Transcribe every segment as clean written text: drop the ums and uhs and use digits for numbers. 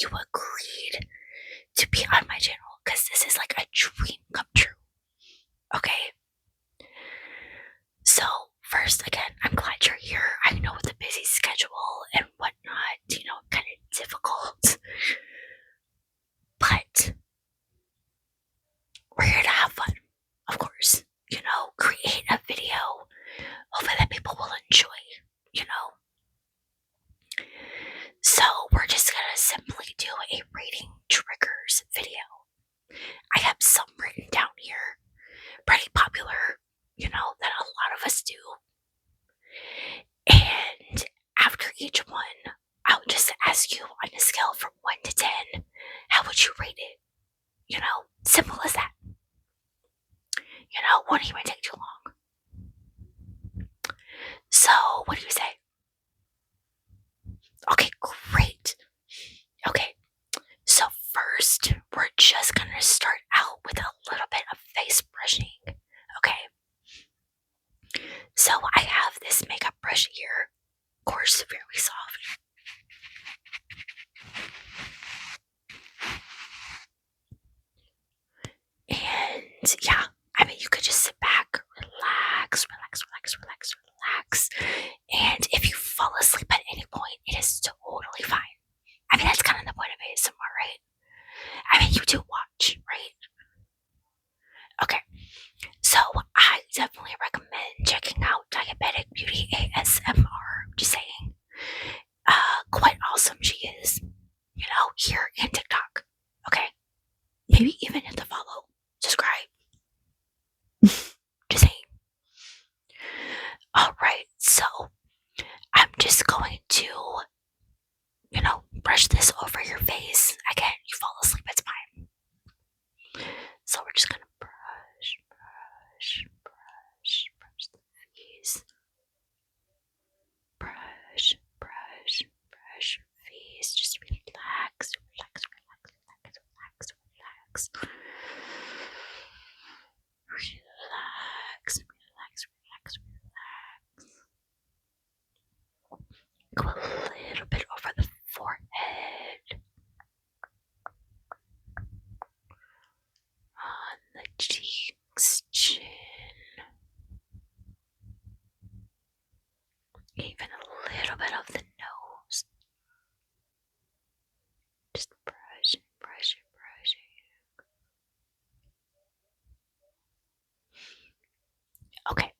you agreed to be on my channel, because this is like a dream come true. Okay? So, first, again, I'm glad you're here. I know with the busy schedule and whatnot, kind of difficult. But we're here to have fun, of course. Create a video. Hopefully that people will enjoy, So we're just gonna simply do a rating triggers video. I have some written down here, pretty popular, that a lot of us do. And after each one, I'll just ask you on a scale from 1 to 10, how would you rate it? Simple as that. Won't even take too long. So, what do you say? Okay, great. Okay, so first, we're just gonna start out with a little bit of face brushing. Okay. So I have this makeup brush here, of course, very soft. And yeah, you could just sit back, relax. And if you fall asleep at any point, it is totally fine. That's kind of the point of ASMR, right? You do watch, right? Okay, so I definitely recommend checking out Diabetic Beauty ASMR. Just saying. Quite awesome she is, here and TikTok. Okay, maybe even hit the follow, subscribe. Just saying. Alright, so I'm just going to, brush this over your face. Again, you fall asleep, it's fine. So we're just gonna brush the face. Brush your face. Just relax. Go a little bit over the forehead, on the cheeks, chin, even a little bit of the nose. Just brushing. Okay.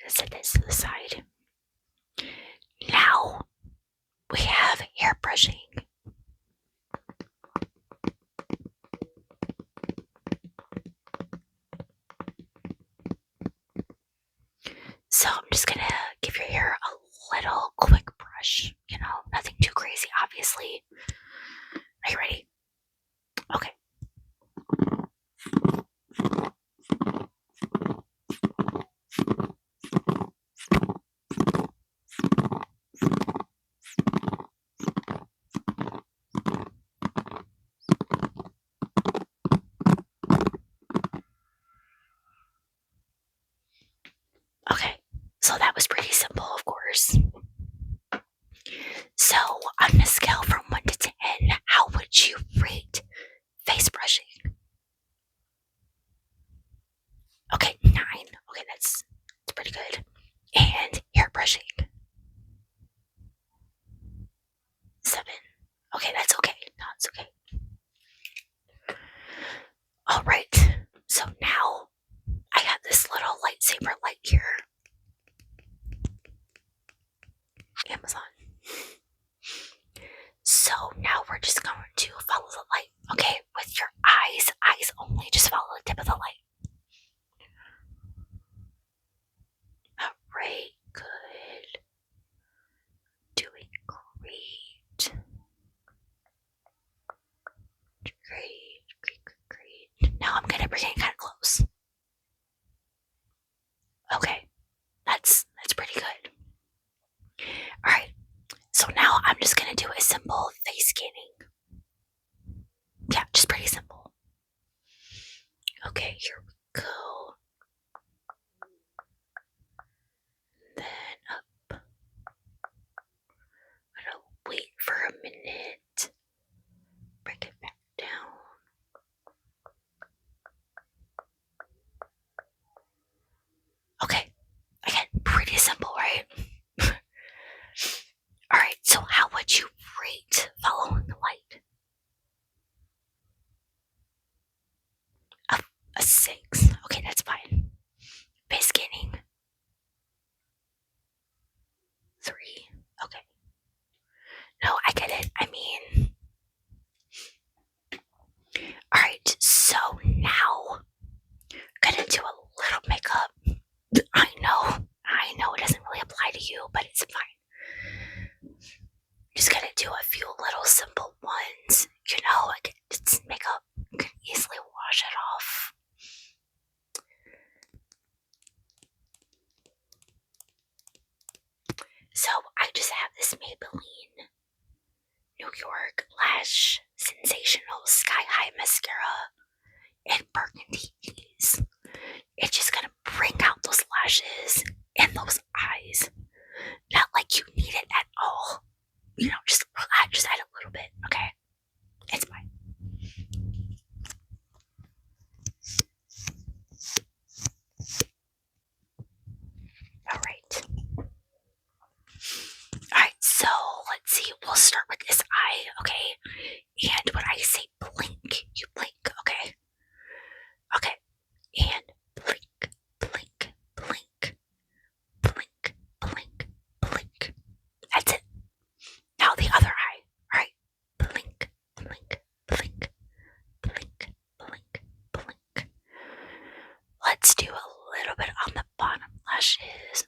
Set this to the side. Now we have hair brushing. So I'm just gonna give your hair a little quick brush, nothing too crazy, obviously. Are you ready? Okay. Okay, so that was pretty simple, of course. So, on a scale from 1 to 10, how would you rate face brushing? Okay, 9. Okay, that's pretty good. And hair brushing? 7. Okay, that's okay. No, it's okay. Alright, so now I have this little lightsaber light here. Amazon. So now we're just going to follow the light, okay? With your eyes only, just follow the tip of the light. Alright, good. Doing great. Great. Now I'm gonna bring it kind of close. Okay, that's pretty good. Alright, so now I'm just gonna do a simple face scanning. Yeah, just pretty simple. Okay, here we go. Then up. I'm gonna wait for a minute. 3. Okay. No, I get it. I mean, alright, so now I'm gonna do a little makeup. I know it doesn't really apply to you, but it's fine. Just gonna do a few little simple ones. Like it's makeup. You can easily wash it off. So I just have this Maybelline New York Lash Sensational Sky High Mascara in burgundies. It's just gonna bring out those lashes and those eyes. Not like you need it at all. Just add a little bit, okay? It's fine. Alright. Alright, so let's see. We'll start with this eye, okay? And when I say blink, you blink, okay? Okay. And blink, blink, blink, blink, blink, blink. That's it. Now the other eye. Alright. Blink, blink, blink, blink, blink, blink. Let's do a little bit on the bottom lashes.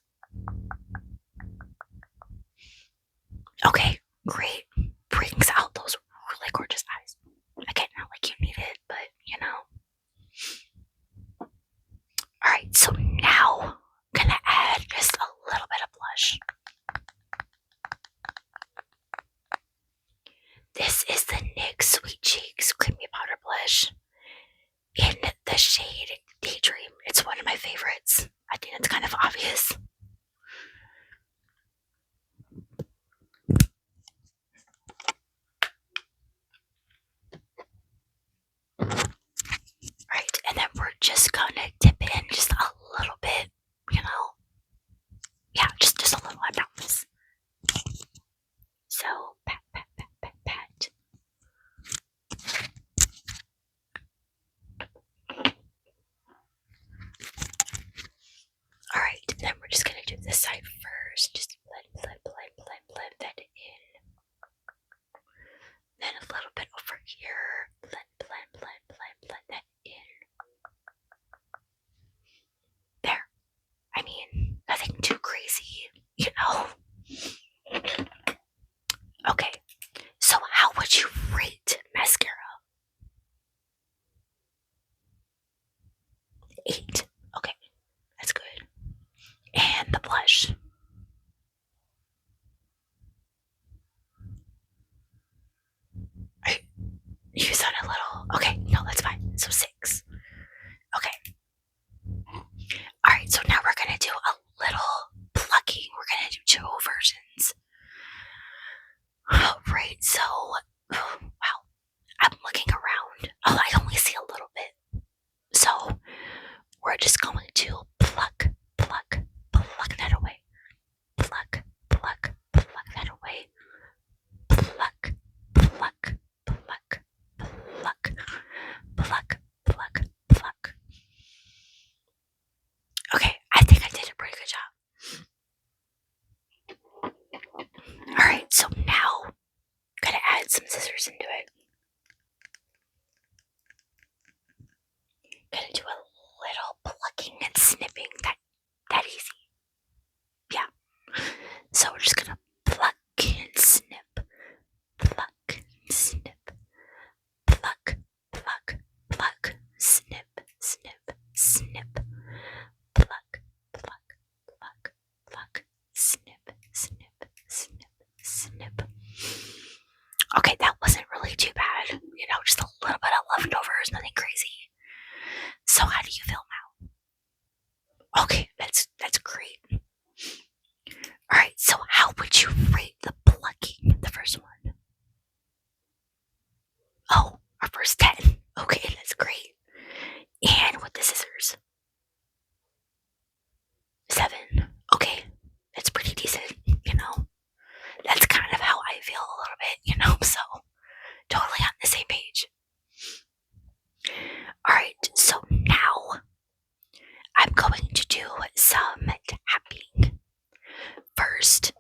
Okay, great. Brings out those really gorgeous eyes. Again, not like you need it, but Alright, so now I'm gonna add just a little bit of blush. This is the NYX Sweet Cheeks Creamy Powder Blush in the shade Daydream. It's one of my favorites. I think it's kind of obvious. Right, and then we're just gonna dip in just a little bit, Yeah, just a little, I promise. So, pat, pat, pat, pat, pat. Alright, then we're just gonna do this side first. Just blend that in. Then a little bit over here. Blend that in. There. I mean, nothing too crazy, Okay, so how would you rate mascara? 8. Okay, that's good. And the blush. You sound a little. Okay, no, that's fine. So 6. Okay. Alright, so now we're gonna do a little plucking. We're gonna do 2 versions. Alright, so. Wow. I'm looking around. Oh, I only see a little bit. So we're just going to pluck that away. Pluck that away. Pluck. Okay, I think I did a pretty good job. Alright, so now I'm gonna add some scissors into it. Gonna do a little plucking and snipping, that easy. Yeah. So we're just gonna pluck and snip. Pluck and snip. Pluck, snip, snip. Pluck, snip, snip. Okay, that wasn't really too bad. Just a little bit of leftovers, nothing crazy. So how do you feel now? Okay, that's great. Alright, so how would you rate the plucking, the first one? Oh, our first 10. Okay, that's great. And with the scissors? 7. Okay, that's pretty decent, That's kind of how I feel a little bit, so totally on the same page. Alright, so now I'm going to do some tapping. First,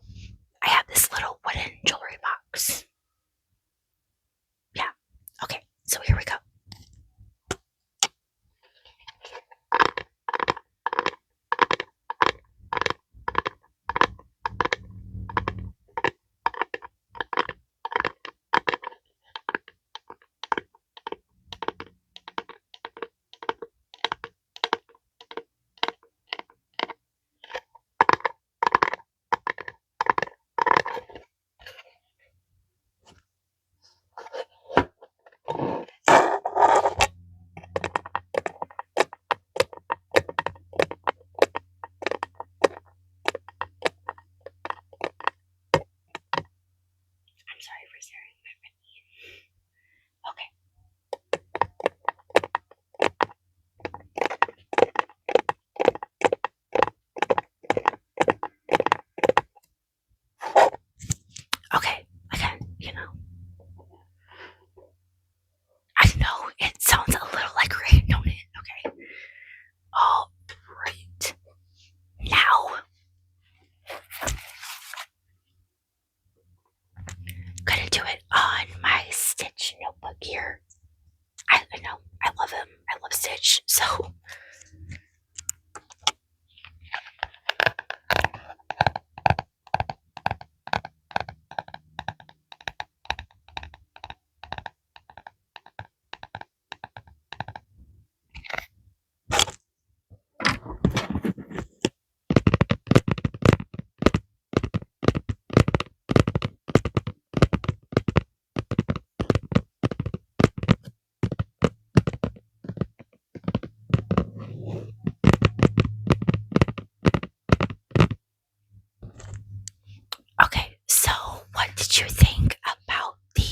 did you think about the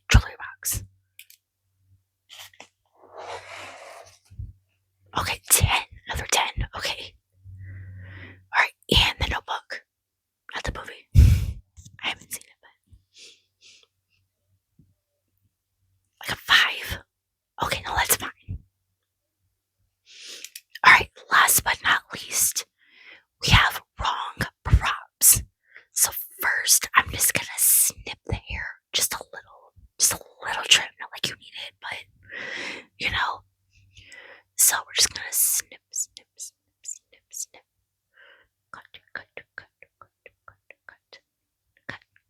jewelry box? Okay, 10. Another 10. Okay. Alright, and the notebook. Not the movie. I haven't seen it, but like a 5. Okay, no, that's fine. Alright, last but not least, we have wrong props. So first, I'm just gonna snip the hair just a little trim, not like you need it, but you know. So we're just gonna snip, snip, snip, snip, snip. Cut, cut, cut, cut, cut, cut, cut,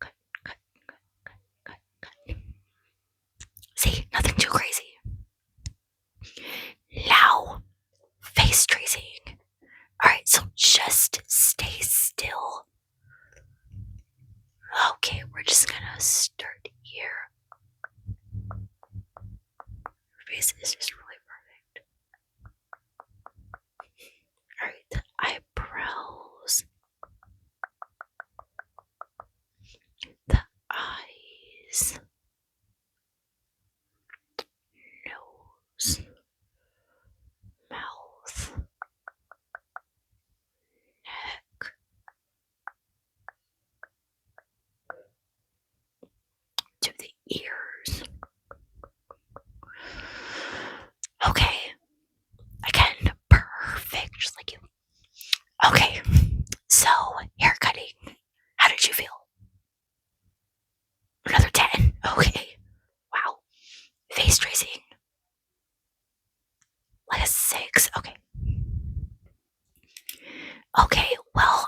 cut, cut, cut, cut, cut. See, nothing too crazy. Now, face tracing. Alright, so just stay still. Okay, we're just gonna start here. Your face is just really perfect. Alright, the eyebrows, the eyes, nose, mouth, neck, to the ears. Okay, again, perfect, just like you. Okay, so hair cutting. How did you feel? Another 10. Okay, wow. Face tracing. Like a 6. Okay. Okay, well,